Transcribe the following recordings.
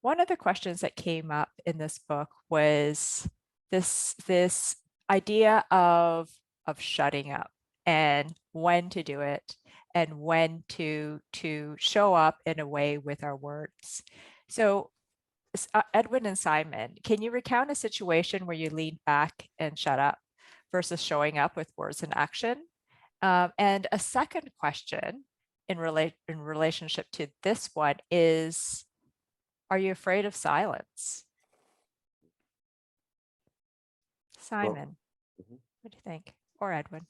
one of the questions that came up in this book was this idea of shutting up and when to do it and when to show up in a way with our words. So Edwin and Simon, can you recount a situation where you leaned back and shut up versus showing up with words and action? And a second question in relationship to this one is, are you afraid of silence? Simon, Mhm. what do you think? Or Edwin?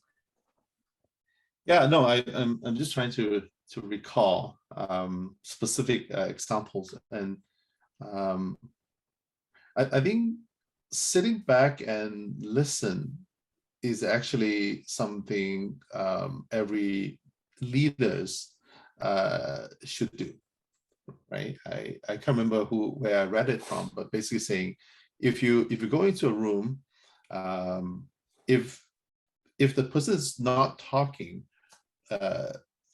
Yeah, no, I'm just trying to recall specific examples, and um, I think sitting back and listen is actually something every leaders should do, right? I can't remember where I read it from, but basically saying if you go into a room, if the person is not talking,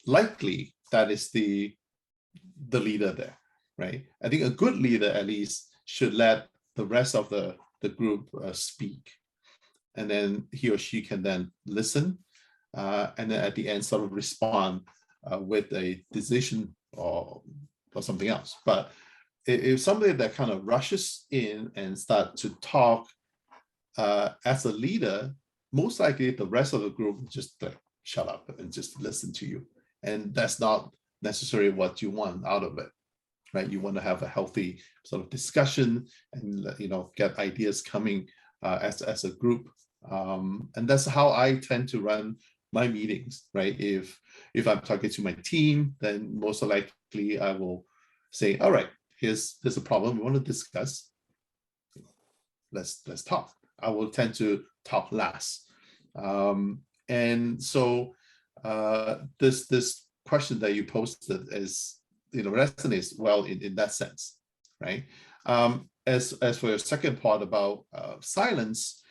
likely that is the leader there, right? I think a good leader at least should let the rest of the group speak, and then he or she can then listen, and then at the end sort of respond with a decision or something else. But if somebody that kind of rushes in and start to talk as a leader, most likely the rest of the group will just shut up and just listen to you. And that's not necessarily what you want out of it, right? You want to have a healthy sort of discussion and, get ideas coming as a group. And that's how I tend to run my meetings, right? If I'm talking to my team, then most likely I will say, all right, here's a problem we want to discuss. Let's talk. I will tend to talk last. And so this question that you posted is, resonates well in that sense, right? As for your second part about silence,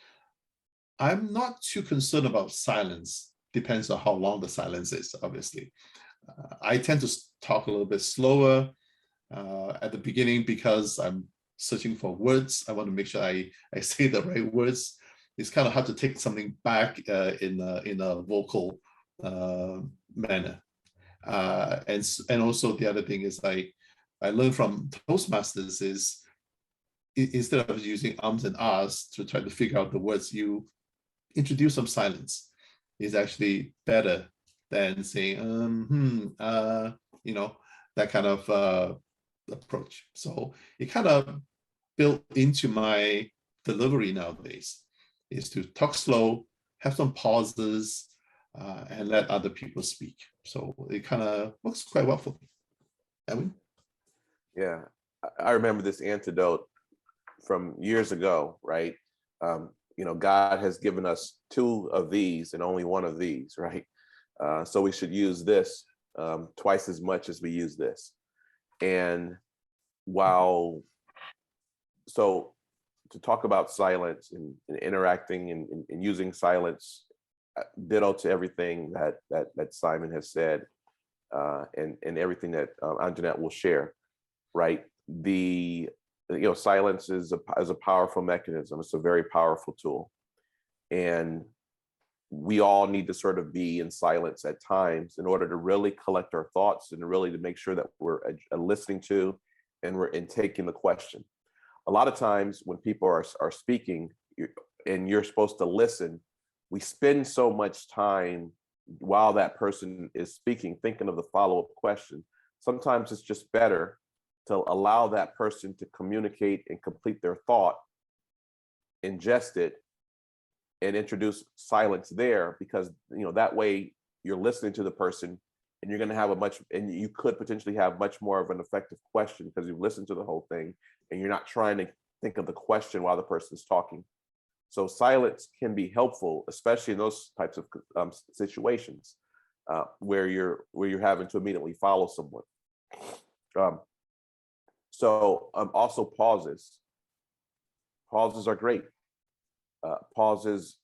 I'm not too concerned about silence. Depends on how long the silence is, obviously. I tend to talk a little bit slower at the beginning because I'm searching for words. I want to make sure I say the right words. It's kind of hard to take something back in a vocal manner. And also the other thing is I learned from Toastmasters is instead of using ums and ahs to try to figure out the words, you introduce some silence. Is actually better than saying that kind of approach. So it kind of built into my delivery nowadays is to talk slow, have some pauses, and let other people speak. So it kind of works quite well for me. Edwin? Yeah, I remember this antidote from years ago, right? God has given us two of these and only one of these, right? So we should use this twice as much as we use this. And so to talk about silence and interacting and using silence, ditto to everything that Simon has said, and everything that Anjannette will share, right? Silence is a powerful mechanism. It's a very powerful tool, and we all need to sort of be in silence at times in order to really collect our thoughts and really to make sure that we're listening to and we're taking the question. A lot of times when people are speaking and you're supposed to listen, we spend so much time while that person is speaking thinking of the follow-up question. Sometimes it's just better to allow that person to communicate and complete their thought, ingest it, and introduce silence there, because that way you're listening to the person and you're going to have and you could potentially have much more of an effective question because you've listened to the whole thing and you're not trying to think of the question while the person's talking. So silence can be helpful, especially in those types of situations where you're having to immediately follow someone. So also pauses. Pauses are great. Pauses,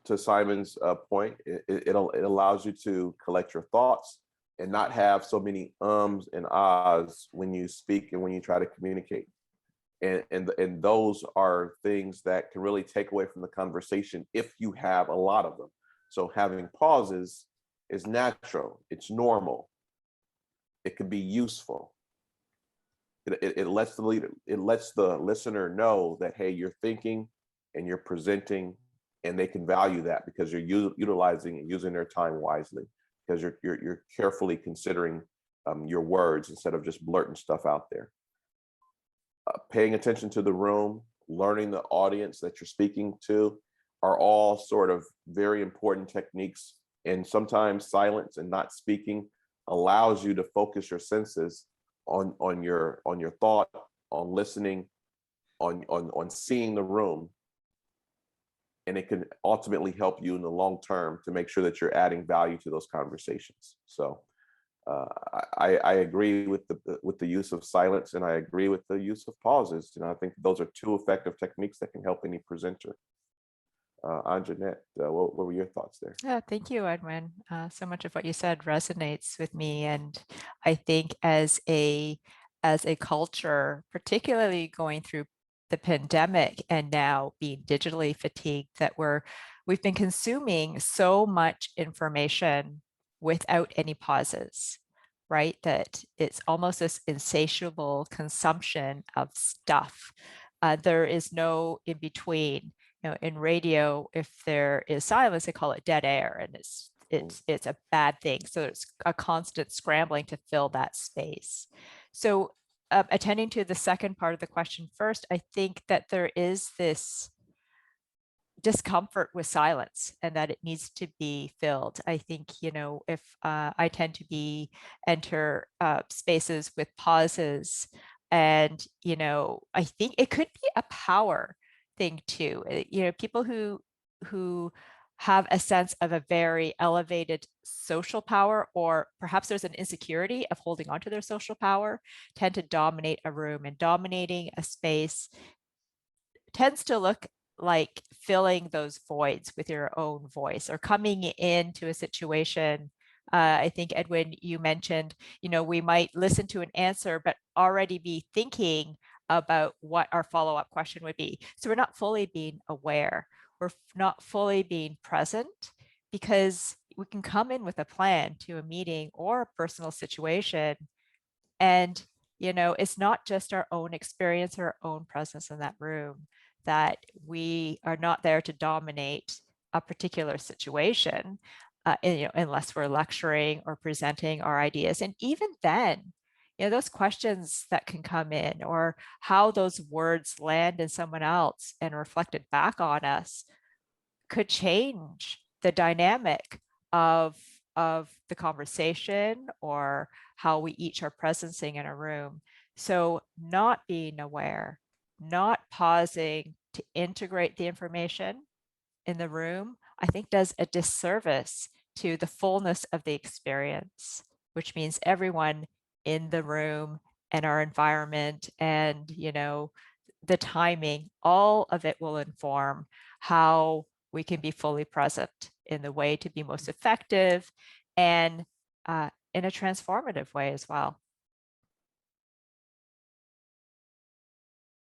to Simon's point, it allows you to collect your thoughts and not have so many ums and ahs when you speak and when you try to communicate. And those are things that can really take away from the conversation if you have a lot of them. So having pauses is natural, it's normal, it can be useful. It lets the leader, it lets the listener know that, hey, you're thinking and you're presenting, and they can value that because you're utilizing and using their time wisely, because you're carefully considering your words instead of just blurting stuff out there. Paying attention to the room, learning the audience that you're speaking to are all sort of very important techniques. And sometimes silence and not speaking allows you to focus your senses on your thought, on listening, on seeing the room. And it can ultimately help you in the long term to make sure that you're adding value to those conversations. So I agree with the use of silence, and I agree with the use of pauses. I think those are two effective techniques that can help any presenter. Anjannette, what were your thoughts there? Yeah, thank you, Edwin. So much of what you said resonates with me, and I think as a culture, particularly going through the pandemic and now being digitally fatigued, that we've been consuming so much information without any pauses, right? That it's almost this insatiable consumption of stuff. There is no in between. In radio, if there is silence, they call it dead air, and it's a bad thing. So it's a constant scrambling to fill that space. So attending to the second part of the question first, I think that there is this discomfort with silence and that it needs to be filled. I think, if I tend to enter spaces with pauses, and, I think it could be a power thing too. People who have a sense of a very elevated social power, or perhaps there's an insecurity of holding on to their social power, tend to dominate a room, and dominating a space tends to look like filling those voids with your own voice, or coming into a situation. I think, Edwin, you mentioned, we might listen to an answer, but already be thinking about what our follow-up question would be. So we're not fully being aware. We're not fully being present, because we can come in with a plan to a meeting or a personal situation, and it's not just our own experience or our own presence in that room, that we are not there to dominate a particular situation, unless we're lecturing or presenting our ideas. And even then, those questions that can come in, or how those words land in someone else and reflected back on us, could change the dynamic of the conversation, or how we each are presencing in a room. So not being aware, not pausing to integrate the information in the room, I think does a disservice to the fullness of the experience, which means everyone in the room and our environment and, the timing, all of it will inform how we can be fully present in the way to be most effective, and in a transformative way as well.